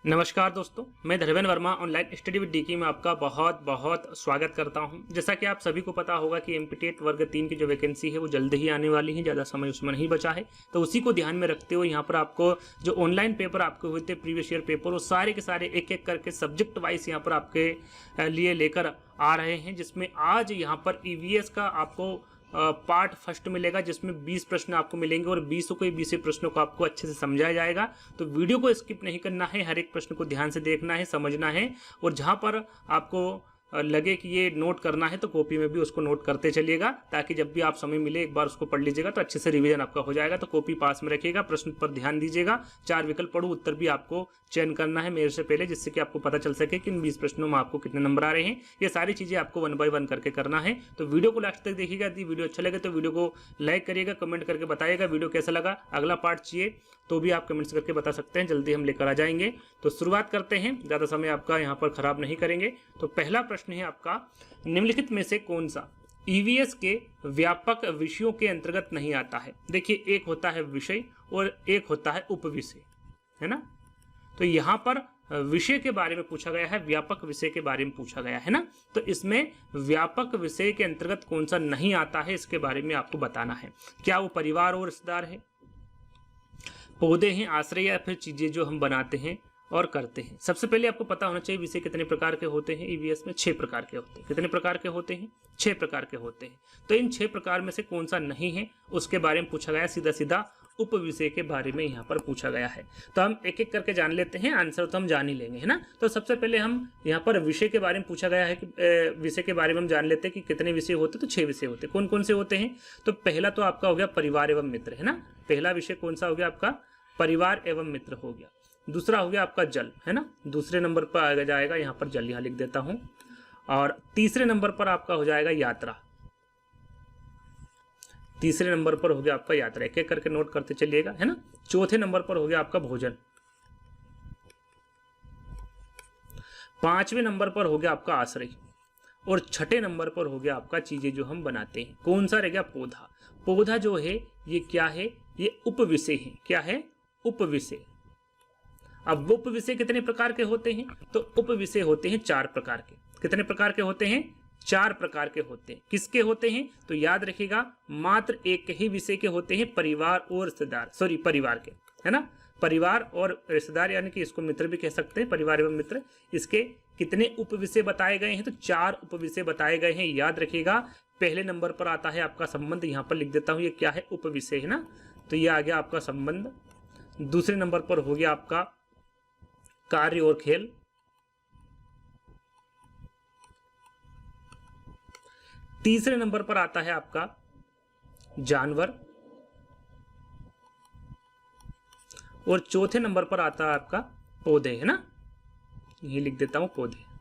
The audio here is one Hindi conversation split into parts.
नमस्कार दोस्तों, मैं Dharmendra Verma online study with DK में आपका बहुत बहुत स्वागत करता हूं। जैसा कि आप सभी को पता होगा कि एमपीटेट वर्ग 3 की जो वैकेंसी है वो जल्द ही आने वाली है, ज़्यादा समय उसमें नहीं बचा है। तो उसी को ध्यान में रखते हुए यहाँ पर आपको जो ऑनलाइन पेपर आपके हुए थे प्रीवियस ईयर पेपर, वो सारे के सारे एक एक करके सब्जेक्ट वाइज यहाँ पर आपके लिए लेकर आ रहे हैं, जिसमें आज यहाँ पर ईवीएस का आपको पार्ट फर्स्ट मिलेगा, जिसमें 20 प्रश्न आपको मिलेंगे और 20 के 20 प्रश्नों को आपको अच्छे से समझाया जाएगा। तो वीडियो को स्किप नहीं करना है, हर एक प्रश्न को ध्यान से देखना है, समझना है, और जहां पर आपको लगे कि ये नोट करना है तो कॉपी में भी उसको नोट करते चलिएगा, ताकि जब भी आप समय मिले एक बार उसको पढ़ लीजिएगा तो अच्छे से रिवीजन आपका हो जाएगा। तो कॉपी पास में रखिएगा, प्रश्न पर ध्यान दीजिएगा। 4 विकल्प पढ़ो, उत्तर भी आपको चयन करना है मेरे से पहले, जिससे कि आपको पता चल सके कि इन 20 प्रश्नों में आपको कितने नंबर आ रहे हैं। ये सारी चीज़ें आपको 1 बाय 1 करके करना है। तो वीडियो को लास्ट तक देखिएगा। यदि वीडियो अच्छा लगे तो वीडियो को लाइक करिएगा, कमेंट करके बताइएगा वीडियो कैसा लगा। अगला पार्ट चाहिए तो भी आप कमेंट्स करके बता सकते हैं, जल्दी हम लेकर आ जाएंगे। तो शुरुआत करते हैं, ज़्यादा समय आपका यहाँ पर खराब नहीं करेंगे। तो पहला प्रश्न है आपका, निम्नलिखित में से कौन सा ईवीएस के व्यापक विषयों के अंतर्गत नहीं आता है। देखिए, एक होता है विषय और एक होता है उपविषय, है ना। तो यहाँ पर विषय के बारे में पूछा गया है, व्यापक विषय के बारे में पूछा गया है ना। तो इसमें व्यापक विषय के अंतर्गत कौन सा नहीं आता है, इसके बारे में आपको बताना है। क्या वो परिवार और रिश्तेदार है, पौधे हैं, आश्रय, या फिर चीजें जो हम बनाते हैं और करते हैं। सबसे पहले आपको पता होना चाहिए विषय कितने प्रकार के होते हैं। ईवीएस में 6 प्रकार के होते हैं। कितने प्रकार के होते हैं? 6 प्रकार के होते हैं। तो इन 6 प्रकार में से कौन सा नहीं है उसके बारे में पूछा गया। सीधा सीधा उप विषय के बारे में यहाँ पर पूछा गया है। तो हम एक एक करके जान लेते हैं, आंसर तो हम जान ही लेंगे, है ना। तो सबसे पहले हम यहाँ पर विषय के बारे में पूछा गया है कि विषय के बारे में हम जान लेते हैं कि कितने विषय होते हैं। तो 6 विषय होते हैं। कौन कौन से होते हैं? तो पहला तो आपका हो गया परिवार एवं मित्र, है ना। पहला विषय कौन सा हो गया आपका? परिवार एवं मित्र हो गया। दूसरा हो गया आपका जल, है ना। दूसरे नंबर पर आ जाएगा यहाँ पर जल, यहाँ लिख देता हूं। और तीसरे नंबर पर आपका हो जाएगा यात्रा। तीसरे नंबर पर हो गया आपका यात्रा, एक एक करके नोट करते चलिएगा, है ना। चौथे नंबर पर हो गया आपका भोजन। 5वें नंबर पर हो गया आपका आश्रय। और 6ठे नंबर पर हो गया आपका चीजें जो हम बनाते हैं। कौन सा रह गया? पौधा। पौधा जो है ये क्या है? ये उपविषय है। क्या है? उपविषय। अब उपविषय कितने प्रकार के होते हैं? तो उपविषय होते हैं 4 प्रकार के। कितने प्रकार के होते हैं? 4 प्रकार के होते हैं। किसके होते हैं? तो याद रखिएगा, मात्र एक ही विषय के होते हैं, परिवार और रिश्तेदार। सॉरी, परिवार के, है ना। परिवार और रिश्तेदार, यानी कि इसको मित्र भी कह सकते हैं, परिवार एवं मित्र। इसके कितने उपविषय बताए गए हैं? तो 4 उपविषय बताए गए हैं। याद रखिएगा, पहले नंबर पर आता है आपका संबंध। यहाँ पर लिख देता हूं, ये क्या है? उपविषय, है ना। तो ये आ गया आपका संबंध। दूसरे नंबर पर हो गया आपका कार्य और खेल। तीसरे नंबर पर आता है आपका जानवर। और चौथे नंबर पर आता है आपका पौधे, है ना। ये लिख देता हूं, पौधे।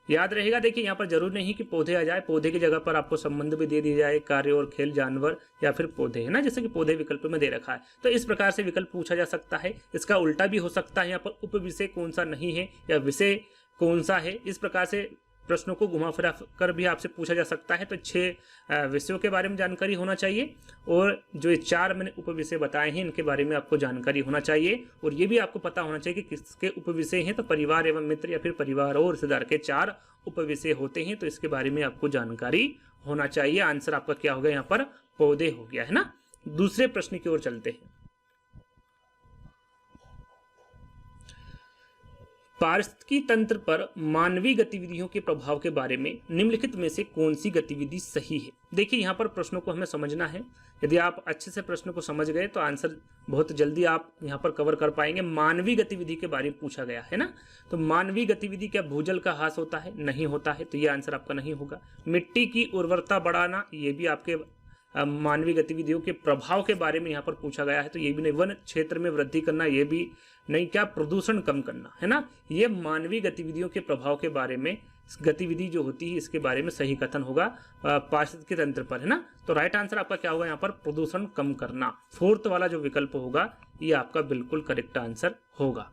याद रहेगा, देखिए यहाँ पर जरूर नहीं कि पौधे आ जाए, पौधे की जगह पर आपको संबंध भी दे दिया जाए, कार्य और खेल, जानवर या फिर पौधे, है ना। जैसे कि पौधे विकल्प में दे रखा है। तो इस प्रकार से विकल्प पूछा जा सकता है। इसका उल्टा भी हो सकता है, यहाँ पर उपविषय कौन सा नहीं है या विषय कौन सा है। इस प्रकार से प्रश्नों को घुमा फिरा कर भी आपसे पूछा जा सकता है। तो 6 विषयों के बारे में जानकारी होना चाहिए, और जो ये 4 मैंने उपविषय बताए हैं इनके बारे में आपको जानकारी होना चाहिए। और ये भी आपको पता होना चाहिए कि किसके उपविषय हैं। तो परिवार एवं मित्र या फिर परिवार और रिश्तेदार के 4 उपविषय होते हैं। तो इसके बारे में आपको जानकारी होना चाहिए। आंसर आपका क्या हो गया? यहाँ पर पौधे हो गया, है ना। दूसरे प्रश्न की ओर चलते हैं। पारिस्थितिकी तंत्र पर मानवीय गतिविधियों के प्रभाव के बारे में निम्नलिखित में से कौन सी गतिविधि सही है? देखिए, यहाँ पर प्रश्नों को हमें समझना है। यदि आप अच्छे से प्रश्न को समझ गए तो आंसर बहुत जल्दी आप यहाँ पर कवर कर पाएंगे। मानवीय गतिविधि के बारे में पूछा गया है ना। तो मानवीय गतिविधि क्या भूजल का ह्रास होता है? नहीं होता है, तो ये आंसर आपका नहीं होगा। मिट्टी की उर्वरता बढ़ाना, ये भी आपके मानवीय गतिविधियों के प्रभाव के बारे में यहाँ पर पूछा गया है। तो ये भी नहीं। वन क्षेत्र में वृद्धि करना, ये भी नहीं। क्या? प्रदूषण कम करना, है ना। ये मानवीय गतिविधियों के प्रभाव के बारे में, गतिविधि जो होती है इसके बारे में सही कथन होगा पारिस्थितिकी तंत्र पर, है ना। तो राइट आंसर आपका क्या होगा? यहाँ पर प्रदूषण कम करना। 4th वाला जो विकल्प होगा ये आपका बिल्कुल करेक्ट आंसर होगा।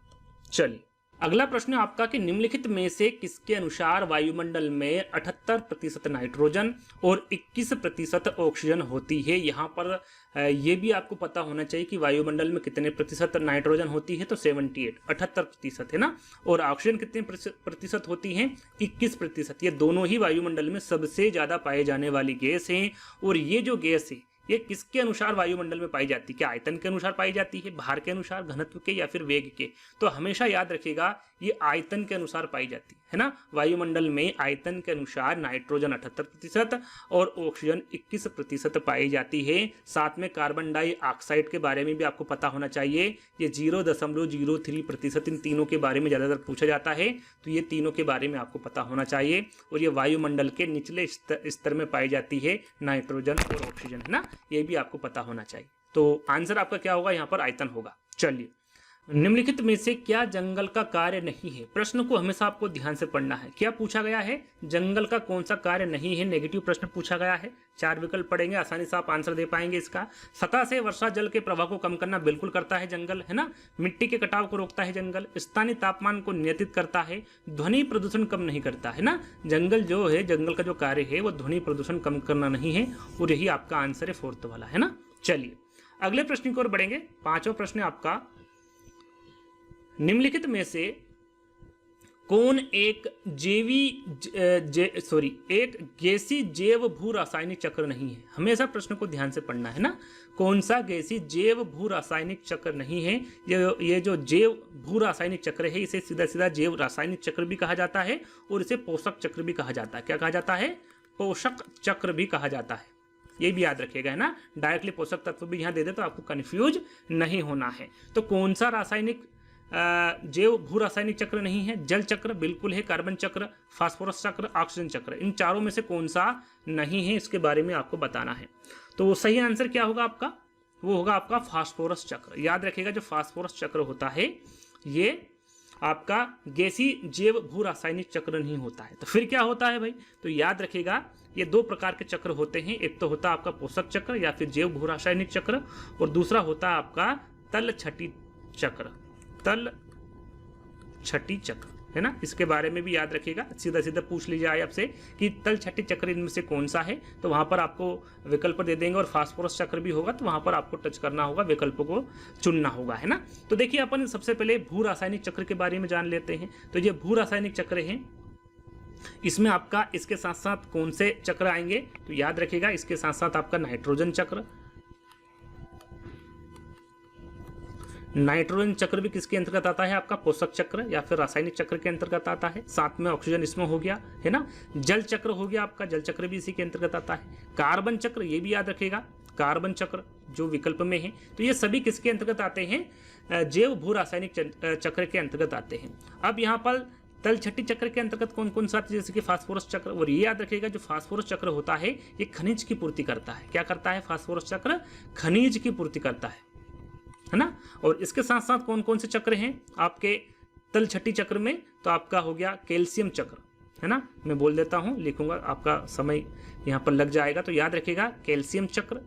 चलिए अगला प्रश्न आपका कि निम्नलिखित में से किसके अनुसार वायुमंडल में 78% नाइट्रोजन और 21% ऑक्सीजन होती है। यहाँ पर ये भी आपको पता होना चाहिए कि वायुमंडल में कितने प्रतिशत नाइट्रोजन होती है, तो 78 है ना, और ऑक्सीजन कितने प्रतिशत होती है, 21%। ये दोनों ही वायुमंडल में सबसे ज्यादा पाए जाने वाली गैस हैं। और ये जो गैस है ये किसके अनुसार वायुमंडल में पाई जाती है, क्या आयतन के अनुसार पाई जाती है, भार के अनुसार, घनत्व के, या फिर वेग के। तो हमेशा याद रखिएगा ये आयतन के अनुसार पाई जाती है ना। वायुमंडल में आयतन के अनुसार नाइट्रोजन 78% और ऑक्सीजन 21% पाई जाती है। साथ में कार्बन डाइऑक्साइड के बारे में भी आपको पता होना चाहिए, ये 0.03%। इन तीनों के बारे में ज़्यादातर पूछा जाता है, तो ये तीनों के बारे में आपको पता होना चाहिए। और ये वायुमंडल के निचले स्तर में पाई जाती है नाइट्रोजन और ऑक्सीजन, है ना, ये भी आपको पता होना चाहिए। तो आंसर आपका क्या होगा, यहाँ पर आयतन होगा। चलिए, निम्नलिखित में से क्या जंगल का कार्य नहीं है। प्रश्न को हमेशा आपको ध्यान से पढ़ना है। क्या पूछा गया है, जंगल का कौन सा कार्य नहीं है। नेगेटिव प्रश्न पूछा गया है, 4 विकल्प पढ़ेंगे, आसानी से आप आंसर दे पाएंगे इसका। सतह से वर्षा जल के प्रवाह को कम करना बिल्कुल करता है जंगल, है ना। मिट्टी के कटाव को रोकता है जंगल। स्थानीय तापमान को नियंत्रित करता है। ध्वनि प्रदूषण कम नहीं करता है ना। जंगल जो है, जंगल का जो कार्य है वो ध्वनि प्रदूषण कम करना नहीं है, और यही आपका आंसर है 4th वाला, है ना। चलिए अगले प्रश्न की ओर बढ़ेंगे। 5वां प्रश्न आपका, निम्नलिखित में से कौन एक एक गैसीय जैव भू रासायनिक चक्र नहीं है। हमेशा प्रश्न को ध्यान से पढ़ना है ना। कौन सा गैसीय जैव भू रासायनिक चक्र नहीं है। ये जो जैव भू रासायनिक चक्र है, इसे सीधा सीधा जैव रासायनिक चक्र भी कहा जाता है, और इसे पोषक चक्र भी कहा जाता है। क्या कहा जाता है, पोषक चक्र भी कहा जाता है। ये भी याद रखिएगा, है ना। डायरेक्टली पोषक तत्व भी यहाँ दे दे तो आपको कंफ्यूज नहीं होना है। तो कौन सा रासायनिक जैव भू रासायनिक चक्र नहीं है। जल चक्र बिल्कुल है, कार्बन चक्र, फास्फोरस चक्र, ऑक्सीजन चक्र, इन चारों में से कौन सा नहीं है, इसके बारे में आपको बताना है। तो सही आंसर क्या होगा आपका, वो होगा आपका फास्फोरस चक्र। याद रखिएगा, जो फास्फोरस चक्र होता है ये आपका गैसीय जैव भू रासायनिक चक्र नहीं होता है। तो फिर क्या होता है भाई, तो याद रखिएगा ये 2 प्रकार के चक्र होते हैं। एक तो होता है आपका पोषक चक्र या फिर जैव भू रासायनिक चक्र, और दूसरा होता है आपका तल छठी चक्र, तल छठी चक्र, है ना। इसके बारे में भी याद रखिएगा। सीधा सीधा पूछ लीजिए आपसे कि तल छठी चक्र इनमें से कौन सा है, तो वहां पर आपको विकल्प दे देंगे। और फास्फोरस चक्र भी होगा, तो वहां पर आपको टच करना होगा, विकल्प को चुनना होगा, है ना। तो देखिए अपन सबसे पहले भू रासायनिक चक्र के बारे में जान लेते हैं। तो ये भू रासायनिक चक्र है, इसमें आपका इसके साथ साथ कौन से चक्र आएंगे, तो याद रखिएगा इसके साथ साथ आपका नाइट्रोजन चक्र। नाइट्रोजन चक्र भी किसके अंतर्गत आता है, आपका पोषक चक्र या फिर रासायनिक चक्र के अंतर्गत आता है। साथ में ऑक्सीजन इसमें हो गया, है ना। जल चक्र हो गया आपका, जल चक्र भी इसी के अंतर्गत आता है। कार्बन चक्र, ये भी याद रखिएगा, कार्बन चक्र जो विकल्प में है, तो ये सभी किसके अंतर्गत आते हैं, जैव भू रासायनिक चक्र के अंतर्गत आते हैं। अब यहाँ पर तल छठी चक्र के अंतर्गत कौन कौन सा, जैसे कि फास्फोरस चक्र। और ये याद रखिएगा, जो फास्फोरस चक्र होता है ये खनिज की पूर्ति करता है। क्या करता है फास्फोरस चक्र, खनिज की पूर्ति करता है ना। और इसके साथ साथ कौन कौन से चक्र हैं आपके तल छठी चक्र में, तो आपका हो गया कैल्शियम चक्र, है ना। मैं बोल देता हूं, लिखूंगा, आपका समय यहां पर लग जाएगा। तो याद रखिएगा, कैल्शियम चक्र,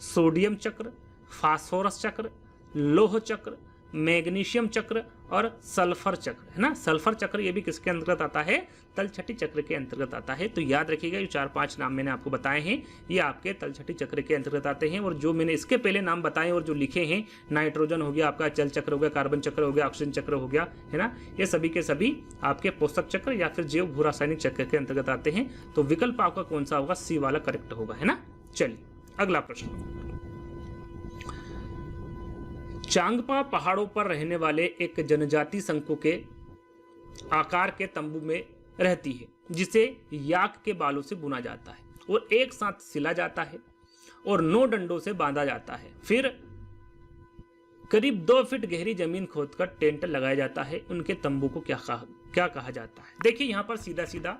सोडियम चक्र, फास्फोरस चक्र, लोह चक्र, मैग्नीशियम चक्र और सल्फर चक्र, है ना। सल्फर चक्र ये भी किसके अंतर्गत आता है, तल छठी चक्र के अंतर्गत आता है। तो याद रखिएगा, ये 4-5 नाम मैंने आपको बताए हैं, ये आपके तल छठी चक्र के अंतर्गत आते हैं। और जो मैंने इसके पहले नाम बताए और जो लिखे हैं, नाइट्रोजन हो गया आपका, जल चक्र हो गया, कार्बन चक्र हो गया, ऑक्सीजन चक्र हो गया, है ना, ये सभी के सभी आपके पोषक चक्र या फिर जैव भू रासायनिक चक्र के अंतर्गत आते हैं। तो विकल्प आपका कौन सा होगा, सी वाला करेक्ट होगा, है ना। चलिए अगला प्रश्न, चांगपा पहाड़ों पर रहने वाले एक जनजाति शंकु के आकार के तंबू में रहती है, जिसे याक के बालों से बुना जाता है और एक साथ सिला जाता है और 9 डंडों से बांधा जाता है। फिर करीब 2 फीट गहरी जमीन खोदकर टेंट लगाया जाता है। उनके तंबू को क्या कहा जाता है। देखिए यहां पर सीधा सीधा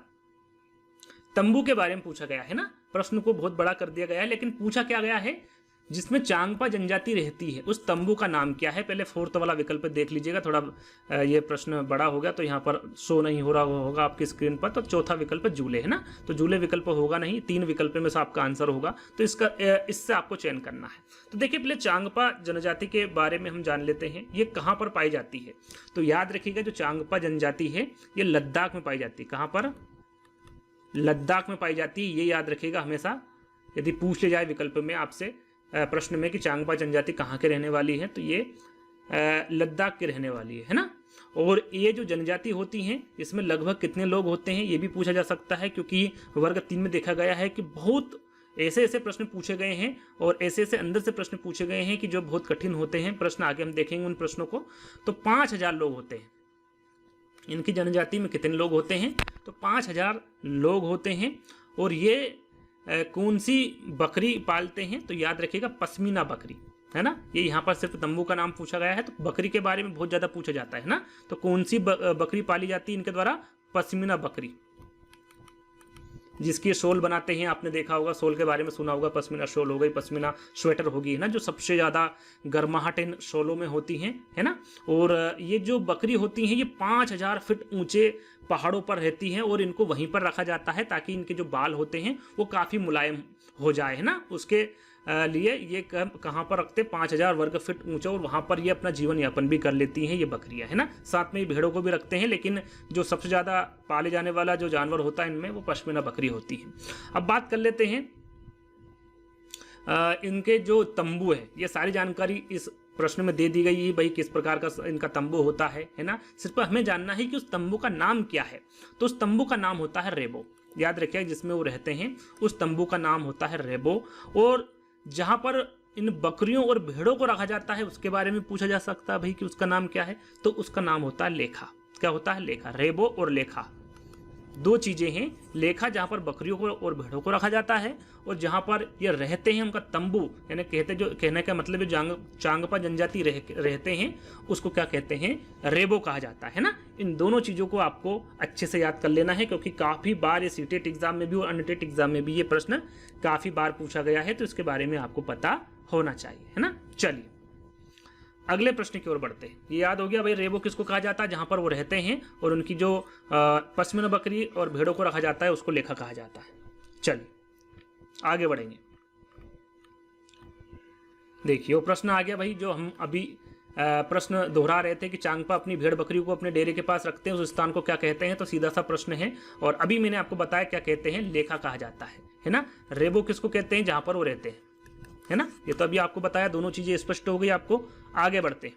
तंबू के बारे में पूछा गया है ना। प्रश्न को बहुत बड़ा कर दिया गया है, लेकिन पूछा क्या गया है, जिसमें चांगपा जनजाति रहती है उस तंबू का नाम क्या है? पहले फोर्थ वाला विकल्प देख लीजिएगा, थोड़ा ये प्रश्न बड़ा हो गया तो यहाँ पर शो नहीं हो रहा होगा आपकी स्क्रीन पर। तो चौथा विकल्प जूले है ना, तो जूले विकल्प होगा नहीं, 3 विकल्प में से आपका आंसर होगा, तो इससे आपको चयन करना है। तो देखिए पहले चांगपा जनजाति के बारे में हम जान लेते हैं, ये कहाँ पर पाई जाती है। तो याद रखिएगा जो चांगपा जनजाति है ये लद्दाख में पाई जाती है। कहाँ पर? लद्दाख में पाई जाती है, ये याद रखिएगा हमेशा। यदि पूछ ले जाए विकल्प में आपसे प्रश्न में कि चांगपा जनजाति कहाँ के रहने वाली है, तो ये लद्दाख के रहने वाली है ना। और ये जो जनजाति होती हैं इसमें लगभग कितने लोग होते हैं ये भी पूछा जा सकता है, क्योंकि वर्ग 3 में देखा गया है कि बहुत ऐसे ऐसे प्रश्न पूछे गए हैं और ऐसे ऐसे अंदर से प्रश्न पूछे गए हैं कि जो बहुत कठिन होते हैं प्रश्न। आगे हम देखेंगे उन प्रश्नों को। तो 5000 लोग होते हैं इनकी जनजाति में। कितने लोग होते हैं? तो 5000 लोग होते हैं। और ये कौन सी बकरी पालते हैं? तो याद रखिएगा पश्मीना बकरी है ना। ये यहाँ पर सिर्फ तंबू का नाम पूछा गया है, तो बकरी के बारे में बहुत ज़्यादा पूछा जाता है ना। तो कौन सी बकरी पाली जाती है इनके द्वारा? पश्मीना बकरी, जिसकी शॉल बनाते हैं, आपने देखा होगा, शॉल के बारे में सुना होगा। पश्मीना शॉल हो गई, पश्मीना स्वेटर होगी है ना, जो सबसे ज़्यादा गर्माहट इन शॉलों में होती हैं है ना। और ये जो बकरी होती हैं ये 5000 फीट ऊंचे पहाड़ों पर रहती हैं और इनको वहीं पर रखा जाता है ताकि इनके जो बाल होते हैं वो काफ़ी मुलायम हो जाए है ना। उसके लिए ये कहाँ पर रखते? 5000 वर्ग फीट ऊंचा, और वहाँ पर ये अपना जीवन यापन भी कर लेती हैं ये बकरियाँ है ना। साथ में ये भेड़ों को भी रखते हैं, लेकिन जो सबसे ज़्यादा पाले जाने वाला जो जानवर होता है इनमें वो पश्मीना बकरी होती है। अब बात कर लेते हैं इनके जो तंबू है। ये सारी जानकारी इस प्रश्न में दे दी गई है भाई, किस प्रकार का इनका तंबू होता है ना। सिर्फ हमें जानना है कि उस तंबू का नाम क्या है। तो उस तंबू का नाम होता है रेबो। याद रखिए जिसमें वो रहते हैं उस तंबू का नाम होता है रेबो। और जहाँ पर इन बकरियों और भेड़ों को रखा जाता है उसके बारे में पूछा जा सकता है भाई कि उसका नाम क्या है। तो उसका नाम होता है लेखा। क्या होता है? लेखा। रेबो और लेखा 2 चीजें हैं। लेखा जहाँ पर बकरियों को और भेड़ों को रखा जाता है, और जहाँ पर ये रहते हैं उनका तंबू, यानी कहने का मतलब है चांगपा जनजाति रहते हैं उसको क्या कहते हैं? रेबो कहा जाता है ना। इन दोनों चीज़ों को आपको अच्छे से याद कर लेना है, क्योंकि काफ़ी बार ये सीटेट एग्जाम में भी और अनटेट एग्जाम में भी ये प्रश्न काफ़ी बार पूछा गया है, तो इसके बारे में आपको पता होना चाहिए है ना। चलिए अगले प्रश्न की ओर बढ़ते हैं। ये याद हो गया भाई रेबो किसको कहा जाता है? जहाँ पर वो रहते हैं, और उनकी जो पश्मीना बकरी और भेड़ों को रखा जाता है उसको लेखा कहा जाता है। चलिए आगे बढ़ेंगे। देखिए वो प्रश्न आ गया भाई जो हम अभी प्रश्न दोहरा रहे थे कि चांगपा अपनी भेड़ बकरी को अपने डेरे के पास रखते हैं, उस स्थान को क्या कहते हैं? तो सीधा सा प्रश्न है, और अभी मैंने आपको बताया क्या कहते हैं, लेखा कहा जाता है ना। रेबो किसको कहते हैं? जहां पर वो रहते हैं है ना। ये तो अभी आपको बताया, दोनों चीजें स्पष्ट हो गई आपको। आगे बढ़ते हैं।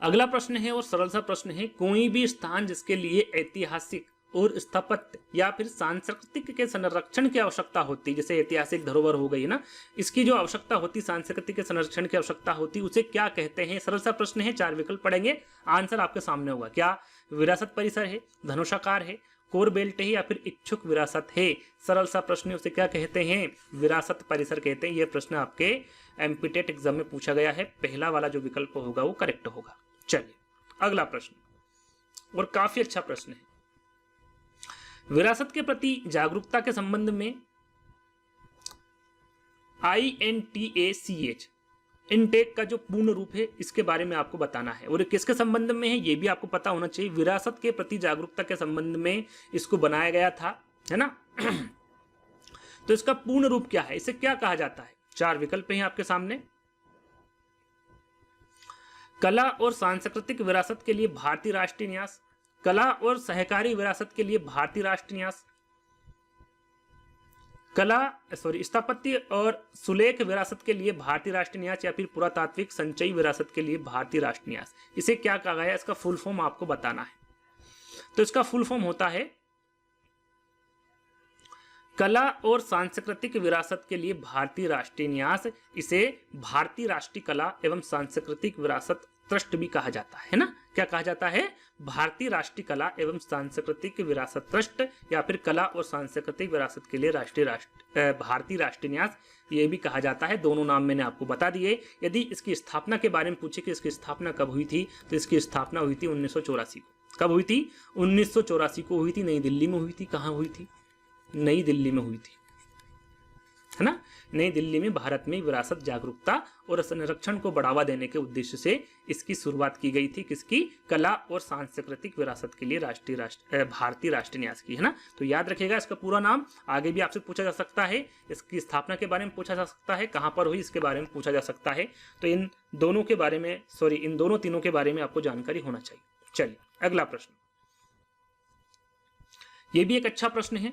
अगला प्रश्न है और सरल सा प्रश्न है, कोई भी स्थान जिसके लिए ऐतिहासिक और स्थापत्य या फिर सांस्कृतिक के संरक्षण की आवश्यकता होती, जैसे ऐतिहासिक धरोहर हो गई ना, इसकी जो आवश्यकता होती, सांस्कृतिक के संरक्षण की आवश्यकता होती, उसे क्या कहते हैं? सरल सा प्रश्न है, 4 विकल्प पढ़ेंगे, आंसर आपके सामने होगा। क्या विरासत परिसर है, धनुषाकार है, कोर बेल्ट है, या फिर इच्छुक विरासत है? सरल सा प्रश्न है, उसे क्या कहते हैं? विरासत परिसर कहते हैं। यह प्रश्न आपके एमपीटेट एग्जाम में पूछा गया है। पहला वाला जो विकल्प होगा वो करेक्ट होगा। चलिए अगला प्रश्न, और काफी अच्छा प्रश्न है। विरासत के प्रति जागरूकता के संबंध में INTACH इनटेक का जो पूर्ण रूप है इसके बारे में आपको बताना है, और किसके संबंध में है ये भी आपको पता होना चाहिए। विरासत के प्रति जागरूकता के संबंध में इसको बनाया गया था है ना। तो इसका पूर्ण रूप क्या है? इसे क्या कहा जाता है? 4 विकल्प हैं आपके सामने। कला और सांस्कृतिक विरासत के लिए भारतीय राष्ट्रीय न्यास, कला और सहकारी विरासत के लिए भारतीय राष्ट्रीय न्यास, स्थापत्य और सुलेख विरासत के लिए भारतीय राष्ट्रीय न्यास, या फिर पुरातात्विक संचयी विरासत के लिए भारतीय राष्ट्रीय न्यास। इसे क्या कहा गया? इसका फुल फॉर्म आपको बताना है। तो इसका फुल फॉर्म होता है कला और सांस्कृतिक विरासत के लिए भारतीय राष्ट्रीय न्यास। इसे भारतीय राष्ट्रीय कला एवं सांस्कृतिक विरासत ट्रस्ट भी कहा जाता है ना। क्या कहा जाता है? भारतीय राष्ट्रीय कला एवं सांस्कृतिक विरासत ट्रस्ट, या फिर कला और सांस्कृतिक विरासत के लिए भारतीय राष्ट्रीय न्यास, ये भी कहा जाता है। दोनों नाम मैंने आपको बता दिए। यदि इसकी स्थापना के बारे में पूछे कि इसकी स्थापना कब हुई थी, तो इसकी स्थापना हुई थी 1984 को। कब हुई थी? 1984 को हुई थी। नई दिल्ली में हुई थी। कहाँ हुई थी? नई दिल्ली में हुई थी है ना। नई दिल्ली में भारत में विरासत, जागरूकता और संरक्षण को बढ़ावा देने के उद्देश्य से इसकी शुरुआत की गई थी। किसकी? कला और सांस्कृतिक विरासत के लिए भारतीय राष्ट्रीय न्यास की, है ना। तो याद रखिएगा इसका पूरा नाम। आगे भी आपसे पूछा जा सकता है, इसकी स्थापना के बारे में पूछा जा सकता है, कहां पर हुई इसके बारे में पूछा जा सकता है। तो इन दोनों तीनों के बारे में आपको जानकारी होना चाहिए। चलिए अगला प्रश्न, यह भी एक अच्छा प्रश्न है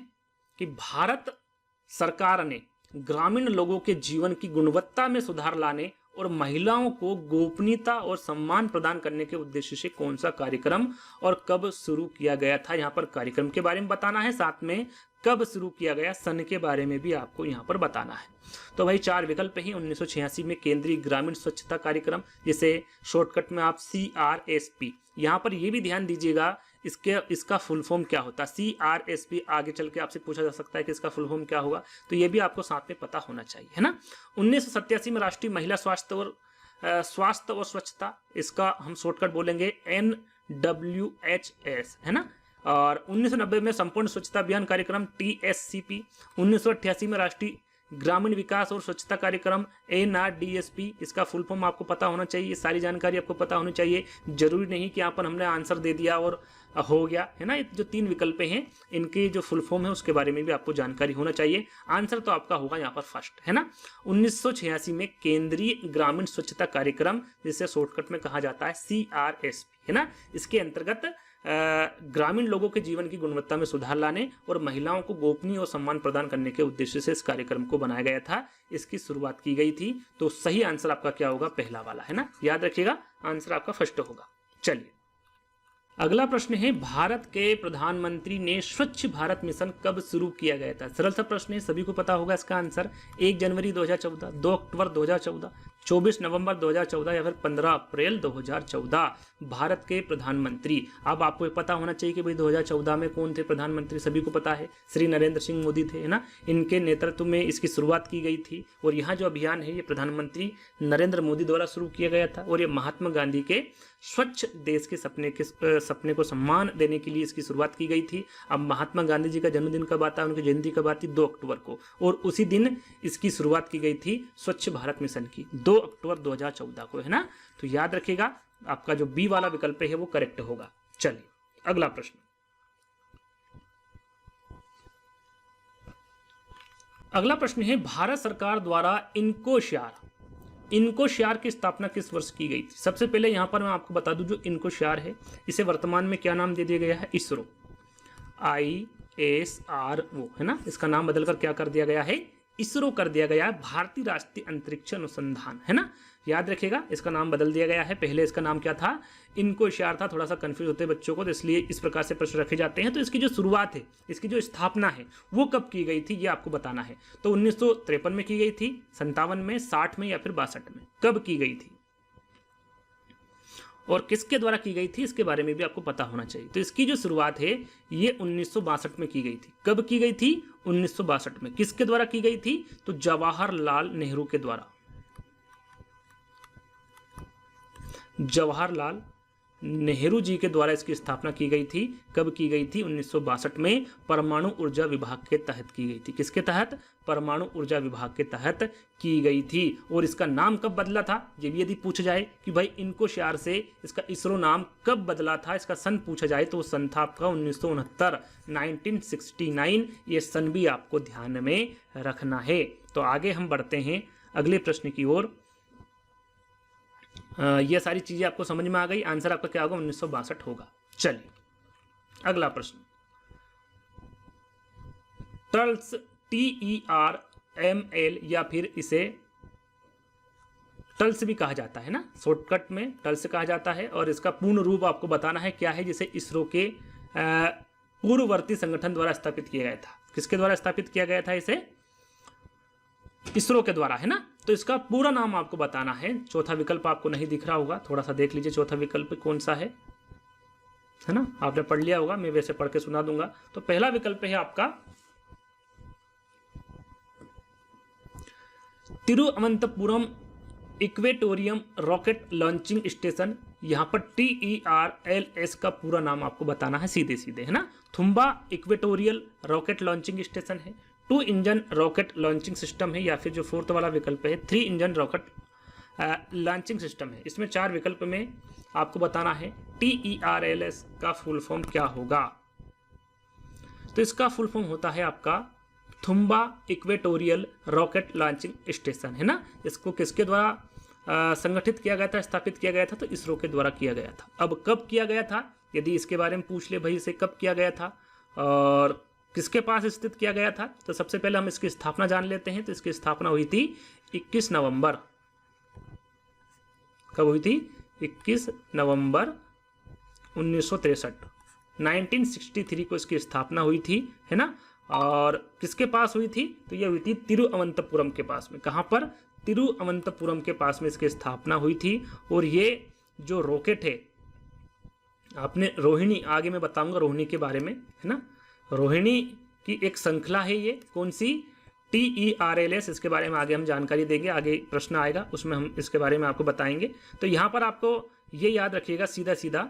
कि भारत सरकार ने ग्रामीण लोगों के जीवन की गुणवत्ता में सुधार लाने और महिलाओं को गोपनीयता और सम्मान प्रदान करने के उद्देश्य से कौन सा कार्यक्रम और कब शुरू किया गया था। यहाँ पर कार्यक्रम के बारे में बताना है, साथ में कब शुरू किया गया, सन के बारे में भी आपको यहाँ पर बताना है। तो भाई 4 विकल्प हैं। 1986 में केंद्रीय ग्रामीण स्वच्छता कार्यक्रम, जिसे शॉर्टकट में आप CRSP, यहाँ पर ये भी ध्यान दीजिएगा इसका फुल फॉर्म क्या होता है। CRSP आगे चल के आपसे पूछा जा सकता है कि इसका फुल फॉर्म क्या होगा, तो ये भी आपको साथ में पता होना चाहिए, है ना। 1987 में राष्ट्रीय महिला स्वास्थ्य और स्वच्छता, इसका हम शॉर्टकट बोलेंगे NWHS, है ना। और 1990 में संपूर्ण स्वच्छता अभियान कार्यक्रम TSCP। 1988 में राष्ट्रीय ग्रामीण विकास और स्वच्छता कार्यक्रम NRDSP, इसका फुल फॉर्म आपको पता होना चाहिए। ये सारी जानकारी आपको पता होनी चाहिए, जरूरी नहीं कि यहाँ पर हमने आंसर दे दिया और हो गया, है ना। ये जो 3 विकल्प हैं इनके जो फुल फॉर्म है उसके बारे में भी आपको जानकारी होना चाहिए। आंसर तो आपका होगा यहाँ पर फर्स्ट, है ना। 1986 में केंद्रीय ग्रामीण स्वच्छता कार्यक्रम, जिसे शॉर्टकट में कहा जाता है CRSP, है ना। इसके अंतर्गत ग्रामीण लोगों के जीवन की गुणवत्ता में सुधार लाने और महिलाओं को गोपनीय और सम्मान प्रदान करने के उद्देश्य से इस कार्यक्रम को बनाया गया था, इसकी शुरुआत की गई थी। तो सही आंसर आपका क्या होगा? पहला वाला, है ना। याद रखिएगा आंसर आपका फर्स्ट होगा। चलिए अगला प्रश्न है, भारत के प्रधानमंत्री ने स्वच्छ भारत मिशन कब शुरू किया गया था। सरल सा प्रश्न है, सभी को पता होगा इसका आंसर। 1 जनवरी 2014, 2 अक्टूबर 2014, 24 नवंबर 2014 या फिर 15 अप्रैल 2014। भारत के प्रधानमंत्री, अब आपको पता होना चाहिए कि भाई 2014 में कौन थे प्रधानमंत्री, सभी को पता है, श्री नरेंद्र सिंह मोदी थे, है ना। इनके नेतृत्व में इसकी शुरुआत की गई थी और यहाँ जो अभियान है ये प्रधानमंत्री नरेंद्र मोदी द्वारा शुरू किया गया था और ये महात्मा गांधी के स्वच्छ देश के सपने को सम्मान देने के लिए इसकी शुरुआत की गई थी। अब महात्मा गांधी जी का जन्मदिन कब आता है, उनकी जयंती कब आती, 2 अक्टूबर को, और उसी दिन इसकी शुरुआत की गई थी स्वच्छ भारत मिशन की, 2 अक्टूबर 2014 को, है ना। तो याद रखिएगा आपका जो बी वाला विकल्प है वो करेक्ट होगा। चलिए अगला प्रश्न, अगला प्रश्न है, भारत सरकार द्वारा इनकोशार की स्थापना किस वर्ष की गई थी। सबसे पहले यहां पर मैं आपको बता दूं, जो इनकोशार है इसे वर्तमान में क्या नाम दे दिया गया है? इसरो, ISRO, है ना। इसका नाम बदलकर क्या कर दिया गया है? इसरो कर दिया गया है, भारतीय राष्ट्रीय अंतरिक्ष अनुसंधान, है ना। याद रखिएगा इसका नाम बदल दिया गया है, पहले इसका नाम क्या था? इनकोशार था। थोड़ा सा कंफ्यूज होते हैं बच्चों को, तो इसलिए इस प्रकार से प्रश्न रखे जाते हैं। तो इसकी जो शुरुआत है, इसकी जो स्थापना है वो कब की गई थी ये आपको बताना है। तो 1953 में की गई थी, 57 में, 60 में या फिर 62 में, कब की गई थी और किसके द्वारा की गई थी इसके बारे में भी आपको पता होना चाहिए। तो इसकी जो शुरुआत है ये 1962 में की गई थी। कब की गई थी? 1962 में। किसके द्वारा की गई थी? तो जवाहरलाल नेहरू के द्वारा, जवाहरलाल नेहरू जी के द्वारा इसकी स्थापना की गई थी। कब की गई थी? 1962 में, परमाणु ऊर्जा विभाग के तहत की गई थी। किसके तहत? परमाणु ऊर्जा विभाग के तहत की गई थी। और इसका नाम कब बदला था ये भी यदि पूछा जाए कि भाई इनकोशार से इसका इसरो नाम कब बदला था, इसका सन पूछा जाए तो वो सन था आपका 1969, 1969। ये सन भी आपको ध्यान में रखना है। तो आगे हम बढ़ते हैं अगले प्रश्न की ओर। ये सारी चीजें आपको समझ में आ गई। आंसर आपका क्या होगा? 1962 होगा। चलिए अगला प्रश्न, टर्ल्स, TERML या फिर इसे टल्स भी कहा जाता है ना, शॉर्टकट में टल्स कहा जाता है। और इसका पूर्ण रूप आपको बताना है क्या है, जिसे इसरो के पूर्ववर्ती संगठन द्वारा स्थापित किया गया था। किसके द्वारा स्थापित किया गया था? इसे इसरो के द्वारा, है ना। तो इसका पूरा नाम आपको बताना है। चौथा विकल्प आपको नहीं दिख रहा होगा, थोड़ा सा देख लीजिए चौथा विकल्प कौन सा है ना। आपने पढ़ लिया होगा, मैं वैसे पढ़ के सुना दूंगा। तो पहला विकल्प है आपका तिरुवनंतपुरम इक्वेटोरियम रॉकेट लॉन्चिंग स्टेशन। यहां पर TERLS का पूरा नाम आपको बताना है सीधे सीधे, है ना। Thumba equatorial rocket launching station है। 2 इंजन रॉकेट लॉन्चिंग सिस्टम है, या फिर जो फोर्थ वाला विकल्प है 3 इंजन रॉकेट लॉन्चिंग सिस्टम है। इसमें 4 विकल्प में आपको बताना है TERLS का फुल फॉर्म क्या होगा। तो इसका फुल फॉर्म होता है आपका Thumba equatorial rocket launching station, है ना। इसको किसके द्वारा संगठित किया गया था, स्थापित किया गया था, तो इसरो के द्वारा किया गया था। अब कब किया गया था, यदि इसके बारे में पूछ ले भाई, इसे कब किया गया था और किसके पास स्थित किया गया था, तो सबसे पहले हम इसकी स्थापना जान लेते हैं। तो इसकी स्थापना हुई थी 21 नवंबर, कब हुई थी, 21 नवंबर 1963, 1963 को इसकी स्थापना हुई थी, है ना। और किसके पास हुई थी, तो यह हुई थी तिरुवनंतपुरम के पास में। कहाँ पर, तिरुवनंतपुरम के पास में इसकी स्थापना हुई थी। और ये जो रॉकेट है, आपने रोहिणी, आगे मैं बताऊंगा रोहिणी के बारे में, है ना। रोहिणी की एक श्रृंखला है ये, कौन सी, TERLS, इसके बारे में आगे हम जानकारी देंगे, आगे प्रश्न आएगा उसमें हम इसके बारे में आपको बताएंगे। तो यहाँ पर आपको ये याद रखिएगा सीधा सीधा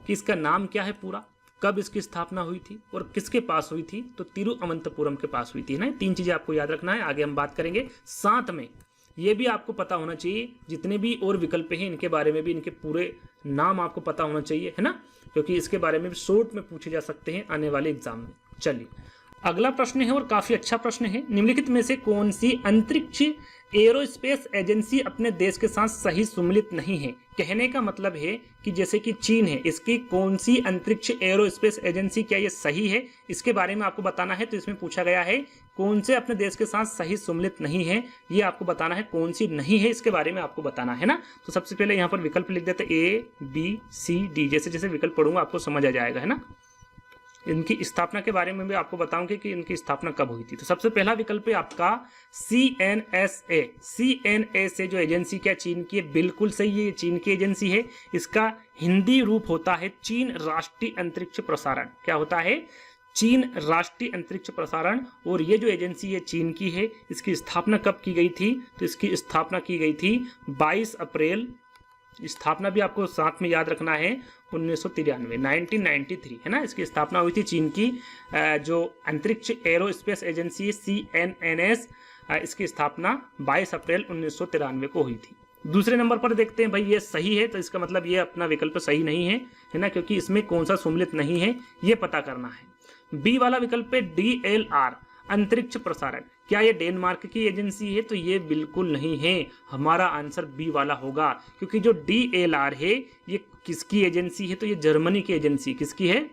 कि इसका नाम क्या है पूरा, कब इसकी स्थापना हुई थी और किसके पास हुई थी, तो तिरुवनंतपुरम के पास हुई थी ना। 3 चीजें आपको याद रखना है, आगे हम बात करेंगे। साथ में ये भी आपको पता होना चाहिए, जितने भी और विकल्प हैं इनके बारे में भी इनके पूरे नाम आपको पता होना चाहिए, है ना, क्योंकि इसके बारे में भी शॉर्ट में पूछे जा सकते हैं आने वाले एग्जाम में। चलिए अगला प्रश्न है और काफी अच्छा प्रश्न है। निम्नलिखित में से कौन सी अंतरिक्ष एरोस्पेस एजेंसी अपने देश के साथ सही सम्मिलित नहीं है। कहने का मतलब है कि जैसे कि चीन है, इसकी कौन सी अंतरिक्ष एरोस्पेस एजेंसी, क्या ये सही है, इसके बारे में आपको बताना है। तो इसमें पूछा गया है कौन से अपने देश के साथ सही सम्मिलित नहीं है, ये आपको बताना है, कौन सी नहीं है इसके बारे में आपको बताना है ना। तो सबसे पहले यहाँ पर विकल्प लिख देते ABCD, जैसे जैसे विकल्प पढ़ूंगा आपको समझ आ जाएगा, है ना। इनकी स्थापना के बारे में भी आपको बताऊंगे कि इनकी स्थापना कब हुई थी। तो सबसे पहला विकल्प है आपका CNSA। CNSA जो एजेंसी क्या चीन की है, बिल्कुल सही है, ये चीन की एजेंसी है। इसका हिंदी रूप होता है चीन राष्ट्रीय अंतरिक्ष प्रसारण। क्या होता है, चीन राष्ट्रीय अंतरिक्ष प्रसारण। और ये जो एजेंसी है चीन की है, इसकी स्थापना कब की गई थी, तो इसकी स्थापना की गई थी 22 अप्रैल, स्थापना भी आपको साथ में याद रखना है, 1993, 1993, है ना। इसकी स्थापना हुई थी चीन की जो अंतरिक्ष एरोस्पेस एजेंसी है CNNS, इसकी स्थापना 22 अप्रैल 1993 को हुई थी। दूसरे नंबर पर देखते हैं भाई, ये सही है, तो इसका मतलब ये अपना विकल्प सही नहीं है, है ना, क्योंकि इसमें कौन सा सम्मिलित नहीं है ये पता करना है। बी वाला विकल्प है DLR अंतरिक्ष प्रसारण। क्या ये डेनमार्क की एजेंसी है, तो ये बिल्कुल नहीं है, हमारा आंसर बी वाला होगा। क्योंकि जो DLR है ये किसकी एजेंसी है, तो ये जर्मनी की एजेंसी, किसकी है,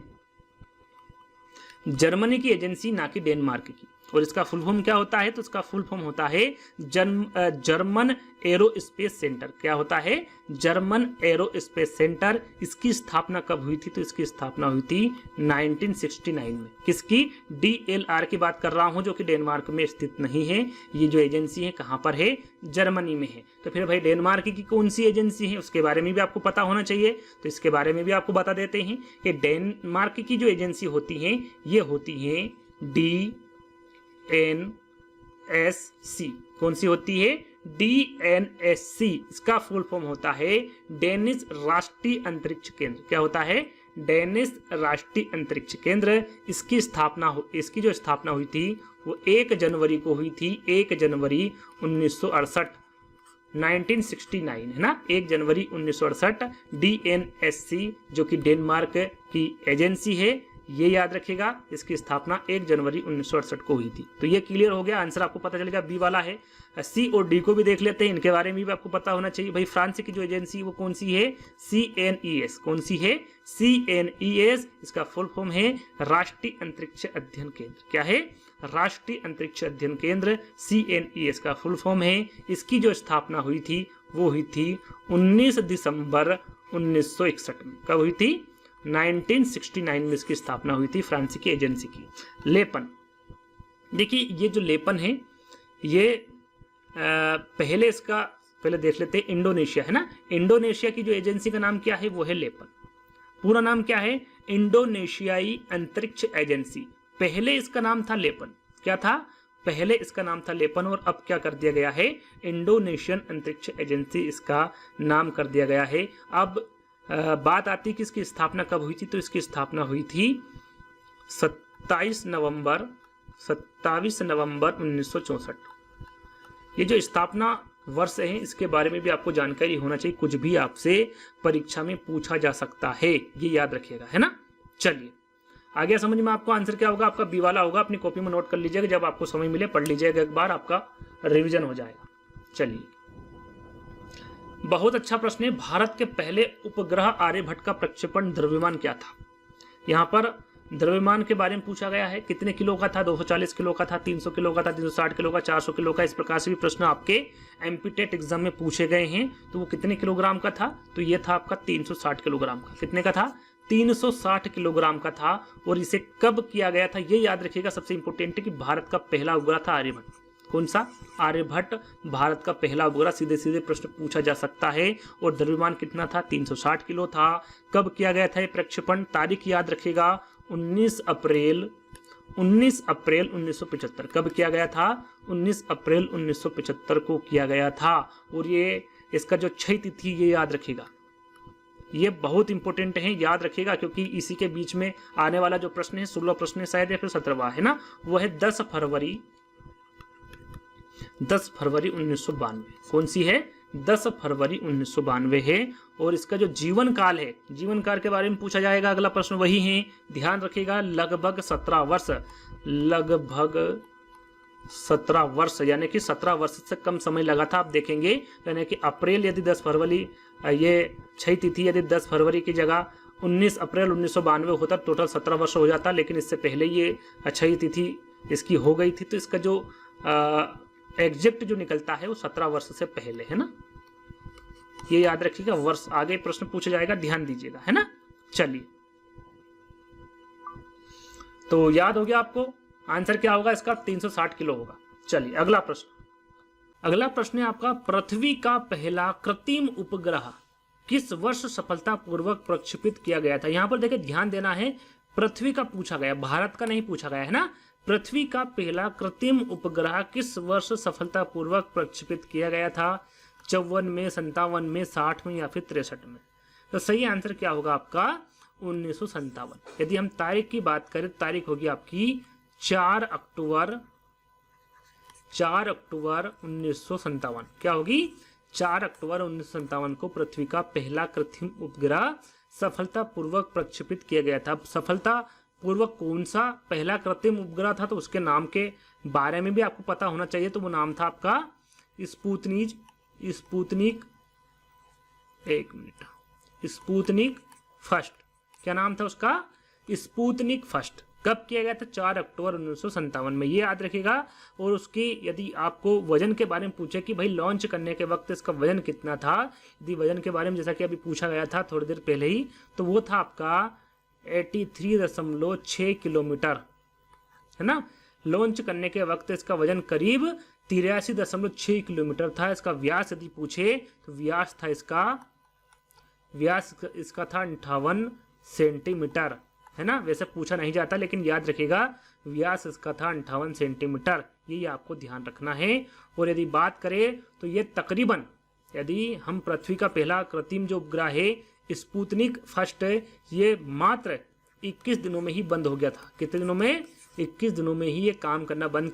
जर्मनी की एजेंसी, ना कि डेनमार्क की। और इसका फुल फॉर्म क्या होता है, तो इसका फुल फॉर्म होता है जर्मन एरोस्पेस सेंटर। क्या होता है, जर्मन एरोस्पेस सेंटर। इसकी स्थापना कब हुई थी, तो इसकी स्थापना हुई थी 1969 में। किसकी, DLR की बात कर रहा हूं, जो कि डेनमार्क में स्थित नहीं है। ये जो एजेंसी है कहां पर है, जर्मनी में है। तो फिर भाई डेनमार्क की कौन सी एजेंसी है, उसके बारे में भी आपको पता होना चाहिए। तो इसके बारे में भी आपको बता देते हैं कि डेनमार्क की जो एजेंसी होती है ये होती है DNSC। कौन सी होती है, DNSC। इसका फुल फॉर्म होता है डेनिश राष्ट्रीय अंतरिक्ष केंद्र। क्या होता है, डेनिश राष्ट्रीय अंतरिक्ष केंद्र। इसकी जो स्थापना हुई थी वो 1 जनवरी को हुई थी, 1 जनवरी 1968, 1969, है ना, 1 जनवरी 1968। DNSC जो कि डेनमार्क की एजेंसी है, ये याद रखिएगा, इसकी स्थापना 1 जनवरी 1968 को हुई थी। तो ये क्लियर हो गया, आंसर आपको पता चलेगा बी वाला है। सी और डी को भी देख लेते हैं, इनके बारे में भी आपको पता होना चाहिए। भाई फ्रांस की जो एजेंसी वो कौन सी है, CNES। कौन सी है, CNES। इसका फुल फॉर्म है राष्ट्रीय अंतरिक्ष अध्ययन केंद्र। क्या है, राष्ट्रीय अंतरिक्ष अध्ययन केंद्र, CNES का फुल फॉर्म है। इसकी जो स्थापना हुई थी वो हुई थी 19 दिसंबर 1961 में। कब हुई थी, 1969 में इसकी स्थापना हुई थी फ्रांस की एजेंसी की। लेपन, देखिए ये जो लेपन है ये पहले देख लेते हैं, इंडोनेशिया है ना। इंडोनेशिया की जो एजेंसी का नाम क्या है, वो है लेपन। पूरा नाम क्या है, इंडोनेशियाई अंतरिक्ष एजेंसी। पहले इसका नाम था लेपन। क्या था, पहले इसका नाम था लेपन, और अब क्या कर दिया गया है, इंडोनेशियन अंतरिक्ष एजेंसी इसका नाम कर दिया गया है। अब बात आती कि इसकी स्थापना कब हुई थी, तो इसकी स्थापना हुई थी 27 नवंबर 27 नवंबर 1964। ये जो स्थापना वर्ष है इसके बारे में भी आपको जानकारी होना चाहिए, कुछ भी आपसे परीक्षा में पूछा जा सकता है, ये याद रखिएगा, है ना। चलिए आगे समझ में आपको आंसर क्या होगा, आपका बी वाला होगा। अपनी कॉपी में नोट कर लीजिएगा, जब आपको समय मिले पढ़ लीजिएगा, एक बार आपका रिवीजन हो जाएगा। चलिए बहुत अच्छा प्रश्न है। भारत के पहले उपग्रह आर्यभट्ट का प्रक्षेपण द्रव्यमान क्या था। यहाँ पर द्रव्यमान के बारे में पूछा गया है, कितने किलो का था, 240 किलो का था, 300 किलो का था, 360 किलो का, 400 किलो का। इस प्रकार से भी प्रश्न आपके एमपीटेट एग्जाम में पूछे गए हैं। तो वो कितने किलोग्राम का था, तो ये था आपका 360 किलोग्राम का। कितने का था, 360 किलोग्राम का था। और इसे कब किया गया था ये याद रखिएगा, सबसे इंपॉर्टेंट है कि भारत का पहला उपग्रह था आर्यभट्ट। कौन सा, आर्यभट्ट भारत का पहला उपग्रह। सीधे सीधे प्रश्न पूछा जा सकता है। और द्रव्यमान कितना था, 360 किलो था। कब किया गया था ये प्रक्षेपण, तारीख याद रखिएगा, 19 अप्रैल 1975। कब किया गया था, 19 अप्रैल 1975 को किया गया था। और ये इसका जो क्षय तिथि ये याद रखिएगा, ये बहुत इंपॉर्टेंट है, याद रखिएगा, क्योंकि इसी के बीच में आने वाला जो प्रश्न है 16 प्रश्न है शायद, या फिर 17वां है ना, वो है 10 फरवरी 1992। कौन सी है, 10 फरवरी 1992 है। और इसका जो जीवन काल है, जीवन काल के बारे में पूछा जाएगा, अगला प्रश्न वही है, ध्यान रखिएगा, लगभग 17 वर्ष, लगभग 17 वर्ष, यानी कि 17 वर्ष से कम समय लगा था। आप देखेंगे यानी कि अप्रैल यदि 10 फरवरी, ये क्षय तिथि यदि 10 फरवरी की जगह 19 अप्रैल 1992 होता, टोटल 17 वर्ष हो जाता। लेकिन इससे पहले ये क्षय तिथि इसकी हो गई थी, तो इसका जो एग्जैक्ट जो निकलता है वो 17 वर्ष से पहले है ना, ये याद रखिएगा। वर्ष आगे प्रश्न पूछा जाएगा, ध्यान दीजिएगा, है ना। चलिए तो याद हो गया आपको, आंसर क्या होगा इसका, 360 किलो होगा। चलिए अगला प्रश्न, अगला प्रश्न है आपका, पृथ्वी का पहला कृत्रिम उपग्रह किस वर्ष सफलतापूर्वक प्रक्षेपित किया गया था। यहां पर देखिए ध्यान देना है, पृथ्वी का पूछा गया, भारत का नहीं पूछा गया, है ना। पृथ्वी का पहला कृत्रिम उपग्रह किस वर्ष सफलतापूर्वक प्रक्षेपित किया गया था, 54 में, 57 में, 60 में या फिर 63 में। तो सही आंसर क्या होगा आपका, 1957। यदि हम तारीख की बात करें, तारीख होगी आपकी 4 अक्टूबर 1957। क्या होगी, 4 अक्टूबर 1957 को पृथ्वी का पहला कृत्रिम उपग्रह सफलतापूर्वक प्रक्षेपित किया गया था। सफलतापूर्वक कौन सा पहला कृत्रिम उपग्रह था, तो उसके नाम के बारे में भी आपको पता होना चाहिए। तो वो नाम था आपका स्पुतनिक फर्स्ट। क्या नाम था उसका, स्पुतनिक फर्स्ट। कब किया गया था, 4 अक्टूबर 1957 में, ये याद रखिएगा। और उसकी यदि आपको वजन के बारे में पूछे कि भाई लॉन्च करने के वक्त इसका वजन कितना था, यदि वजन के बारे में जैसा कि अभी पूछा गया था थोड़ी देर पहले ही, तो वो था आपका 83.6 किलोमीटर, है ना। लॉन्च करने के वक्त इसका वजन करीब 83.6 किलोमीटर था। इसका व्यास यदि पूछे तो व्यास इसका था 58 सेंटीमीटर, है ना। वैसे पूछा नहीं जाता, लेकिन याद रखिएगा व्यास इसका था 58 सेंटीमीटर, ये आपको ध्यान रखना है। और यदि बात करें तो ये तकरीबन, यदि हम पृथ्वी का पहला कृत्रिम जो उपग्रह है स्पुतनिक फर्स्ट है, ये मात्र 21 दिनों में ही बंद हो गया था। कितने दिनों में, 21 दिनों में ही ये काम करना बंद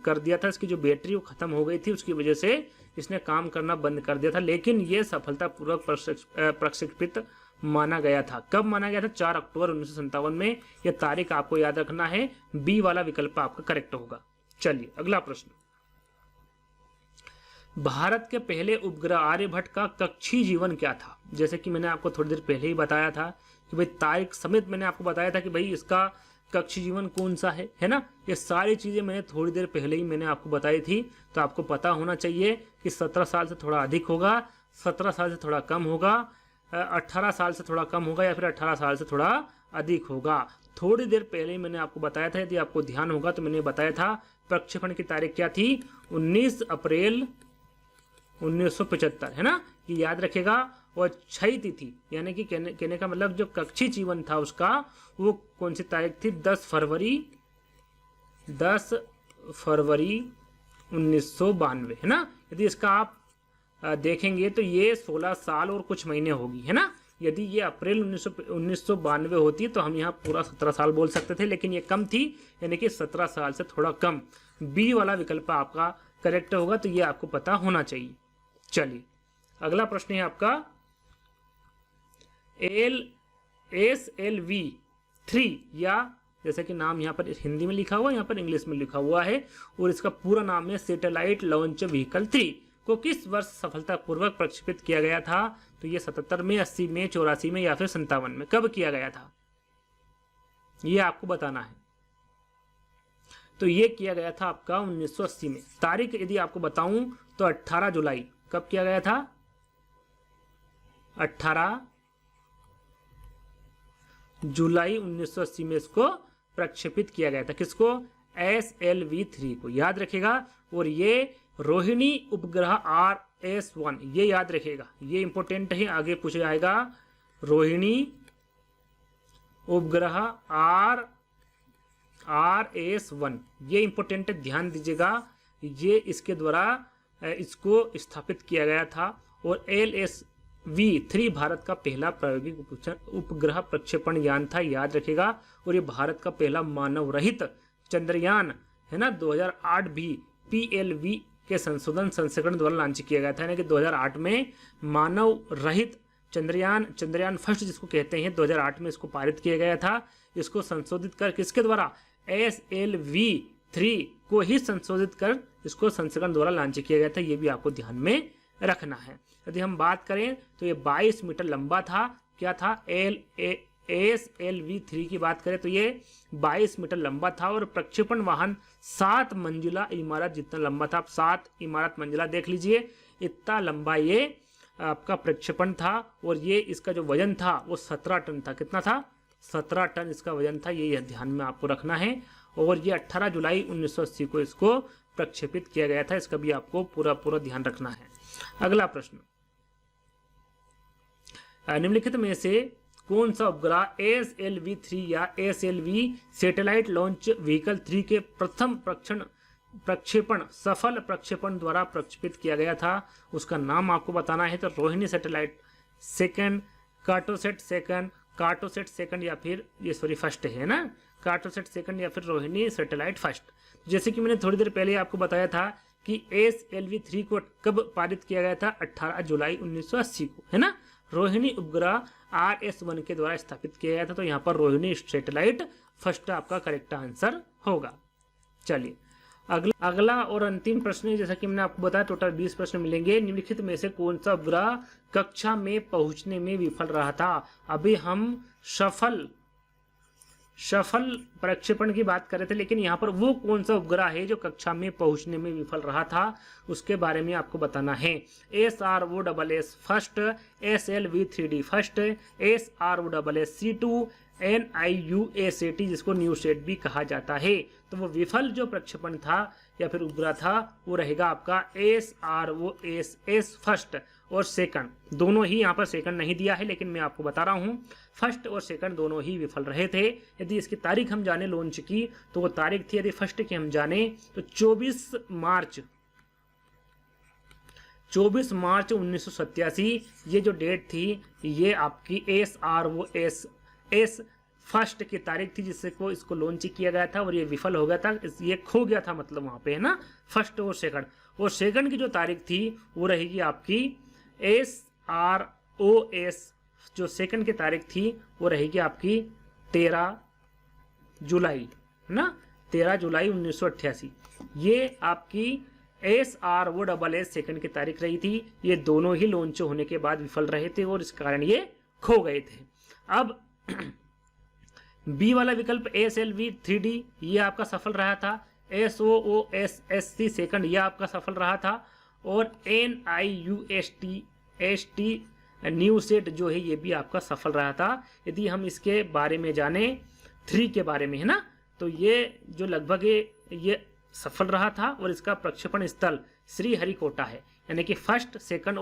कर दिया था। इसकी जो बैटरी वो खत्म हो गई थी, उसकी वजह से इसने काम करना बंद कर दिया था। लेकिन ये सफलतापूर्वक प्रक्षेपित माना गया था। कब माना गया था, 4 अक्टूबर 1957 में। यह तारीख आपको याद रखना है, बी वाला विकल्प आपका करेक्ट होगा। चलिए अगला प्रश्न, भारत के पहले उपग्रह आर्यभट्ट का कक्षीय जीवन क्या था। जैसे कि मैंने आपको थोड़ी देर पहले ही बताया था कि भाई तारीख समेत मैंने आपको बताया था कि भाई इसका कक्षीय जीवन कौन सा है ना। ये सारी चीजें मैंने थोड़ी देर पहले ही मैंने आपको बताई थी। तो आपको पता होना चाहिए कि 17 साल से थोड़ा अधिक होगा, 17 साल से थोड़ा कम होगा, 18 साल से थोड़ा कम होगा, या फिर 18 साल से थोड़ा अधिक होगा। थोड़ी देर पहले ही मैंने आपको बताया था, यदि आपको ध्यान होगा तो मैंने बताया था प्रक्षेपण की तारीख क्या थी, 19 अप्रैल 1975, है ना, ये याद रखेगा। और क्षय तिथि यानी कि कहने का मतलब जो कक्षीय जीवन था उसका, वो कौन सी तारीख थी, 10 फरवरी 1992, है ना। यदि इसका आप देखेंगे तो ये 16 साल और कुछ महीने होगी, है ना। यदि ये अप्रैल 1992 होती तो हम यहाँ पूरा 17 साल बोल सकते थे, लेकिन ये कम थी, यानी कि 17 साल से थोड़ा कम। बी वाला विकल्प आपका करेक्ट होगा, तो ये आपको पता होना चाहिए। चलिए अगला प्रश्न है आपका SLV-3, या जैसे कि नाम यहाँ पर हिंदी में लिखा हुआ है, यहाँ पर इंग्लिश में लिखा हुआ है, और इसका पूरा नाम है सैटेलाइट लॉन्च व्हीकल 3 को किस वर्ष सफलतापूर्वक प्रक्षेपित किया गया था? तो ये 77 में, 80 में, 84 में या फिर 57 में, कब किया गया था ये आपको बताना है। तो ये किया गया था आपका 1980 में। तारीख यदि आपको बताऊं तो 18 जुलाई। कब किया गया था? 18 जुलाई 1980 में इसको प्रक्षेपित किया गया था। किसको? SLV-3 को, याद रखेगा। और ये रोहिणी उपग्रह RS-1, ये याद रखेगा, ये इंपॉर्टेंट है, आगे पूछा जाएगा। रोहिणी उपग्रह RS-1, ये इंपॉर्टेंट है, ध्यान दीजिएगा। ये इसके द्वारा इसको स्थापित किया गया था। और LSV-3 भारत का पहला प्रायोगिक उपग्रह प्रक्षेपण यान था, याद रखेगा। और ये भारत का पहला मानव रहित चंद्रयान है ना। 2008 भी PLV के संशोधन द्वारा लॉन्च किया गया था, यानी कि 2008 में मानव रहित चंद्रयान फर्स्ट जिसको कहते हैं, 2008 में इसको पारित किया गया था। इसको संशोधित कर किसके द्वारा? SLV-3 को ही संशोधित कर इसको संशोधन द्वारा लॉन्च किया गया था। ये भी आपको ध्यान में रखना है। यदि हम बात करें तो ये 22 मीटर लंबा था। क्या था? SLV-3 की बात करें तो ये 22 मीटर लंबा था। और प्रक्षेपण वाहन 7 मंजिला इमारत जितना लंबा था। आप 7 इमारत मंजिला देख लीजिए, इतना लंबा ये आपका प्रक्षेपण था। और ये इसका जो वजन था वो 17 टन था। कितना था? 17 टन इसका वजन था। ये ध्यान में आपको रखना है। और ये 18 जुलाई 1980 को इसको प्रक्षेपित किया गया था। इसका भी आपको पूरा ध्यान रखना है। अगला प्रश्न, निम्नलिखित में से कौन सा उपग्रह SLV-3 या SLV सैटेलाइट लॉन्च व्हीकल 3 के प्रथम प्रक्षेपण सफल प्रक्षेपण द्वारा प्रक्षेपित किया गया था? उसका नाम आपको बताना है। तो Rohini satellite second, Cartosat second या फिर ये फर्स्ट है ना, कार्टोसैट सेकंड या फिर रोहिणी सैटेलाइट फर्स्ट। जैसे कि मैंने थोड़ी देर पहले आपको बताया था कि SLV-3 को कब पारित किया गया था? 18 जुलाई 1980 को, है ना। रोहिणी उपग्रह RS-1 के द्वारा स्थापित किया गया था। तो यहाँ पर रोहिणी सैटेलाइट फर्स्ट आपका करेक्ट आंसर होगा। चलिए अगला और अंतिम प्रश्न है। जैसा कि मैंने आपको बताया टोटल 20 प्रश्न मिलेंगे। निम्नलिखित में से कौन सा उपग्रह कक्षा में पहुंचने में विफल रहा था? अभी हम सफल प्रक्षेपण की बात कर रहे थे, लेकिन यहाँ पर वो कौन सा उपग्रह है जो कक्षा में पहुंचने में विफल रहा था, उसके बारे में आपको बताना है। SROSS first, SLV-3D first, SROSS-C2, NIUSAT जिसको न्यूसेट भी कहा जाता है। तो वो विफल जो प्रक्षेपण था या फिर उपग्रह था वो रहेगा आपका SROSS फर्स्ट और सेकंड। दोनों ही, यहाँ पर सेकंड नहीं दिया है लेकिन मैं आपको बता रहा हूँ, फर्स्ट और सेकंड दोनों ही विफल रहे थे। यदि इसकी तारीख हम जाने लॉन्च की तो वो तारीख थी, यदि फर्स्ट की हम जाने तो 24 मार्च 1987। ये जो डेट थी ये आपकी SROSS फर्स्ट की तारीख थी जिससे को इसको लॉन्च किया गया था। और ये विफल हो गया था, ये खो गया था, मतलब वहाँ पे है ना, फर्स्ट और सेकंड। और सेकंड की जो तारीख थी वो रहेगी आपकी SROS, जो सेकंड की तारीख थी वो रहेगी आपकी 13 जुलाई, है ना, 13 जुलाई 1988। ये आपकी SROSS सेकंड की तारीख रही थी। ये दोनों ही लॉन्च होने के बाद विफल रहे थे और इस कारण ये खो गए थे। अब बी वाला विकल्प SLV-3D ये आपका सफल रहा था। SOOSSC सेकंड ये आपका सफल रहा था। और NIUSAT न्यूसेट जो है ये भी आपका सफल रहा था। यदि हम इसके बारे में जाने 3 के बारे में, है ना, तो ये जो लगभग ये सफल रहा था और इसका प्रक्षेपण स्थल श्रीहरिकोटा है, यानी कि फर्स्ट सेकंड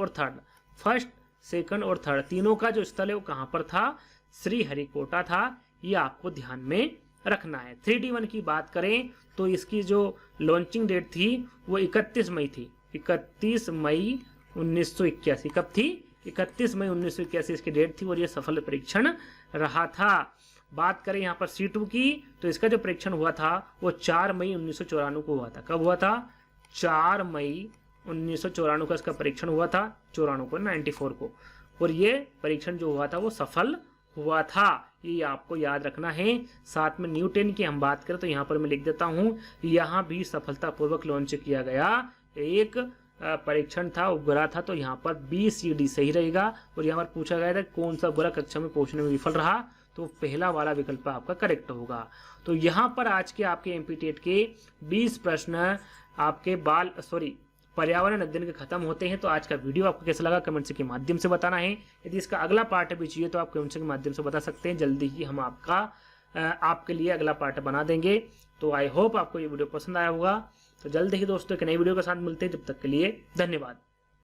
और थर्ड तीनों का जो स्थल है वो कहाँ पर था? श्रीहरिकोटा था। ये आपको ध्यान में रखना है। 3D1 की बात करें तो इसकी जो लॉन्चिंग डेट थी वो 31 मई थी। 31 मई 1981 कब थी? 31 मई 1981 इसकी डेट थी और ये सफल परीक्षण रहा था। बात करें यहाँ पर C2 की, तो इसका जो परीक्षण हुआ था वो 4 मई 1994 को हुआ था। कब हुआ था? 4 मई 1994 का इसका परीक्षण हुआ था, 94 को, और ये परीक्षण जो हुआ था वो सफल हुआ था। ये आपको याद रखना है। साथ में न्यूटन की हम बात करें तो यहाँ पर मैं लिख देता हूँ, यहाँ भी सफलतापूर्वक लॉन्च किया गया एक परीक्षण था, उपग्रह था, तो यहाँ पर BCD सही रहेगा। और यहाँ पर पूछा गया था कौन सा उपग्रह कक्षा में पहुंचने में विफल रहा, तो पहला वाला विकल्प आपका करेक्ट होगा। तो यहाँ पर आज के आपके एमपीटेट के 20 प्रश्न आपके पर्यावरण अध्ययन के खत्म होते हैं। तो आज का वीडियो आपको कैसा लगा कमेंट्स के माध्यम से बताना है। यदि इसका अगला पार्ट भी चाहिए तो आप कमेंट्स के माध्यम से बता सकते हैं। जल्दी ही हम आपके लिए अगला पार्ट बना देंगे। तो आई होप आपको ये वीडियो पसंद आया होगा। तो जल्द ही दोस्तों एक नई वीडियो के साथ मिलते हैं। जब तक के लिए धन्यवाद।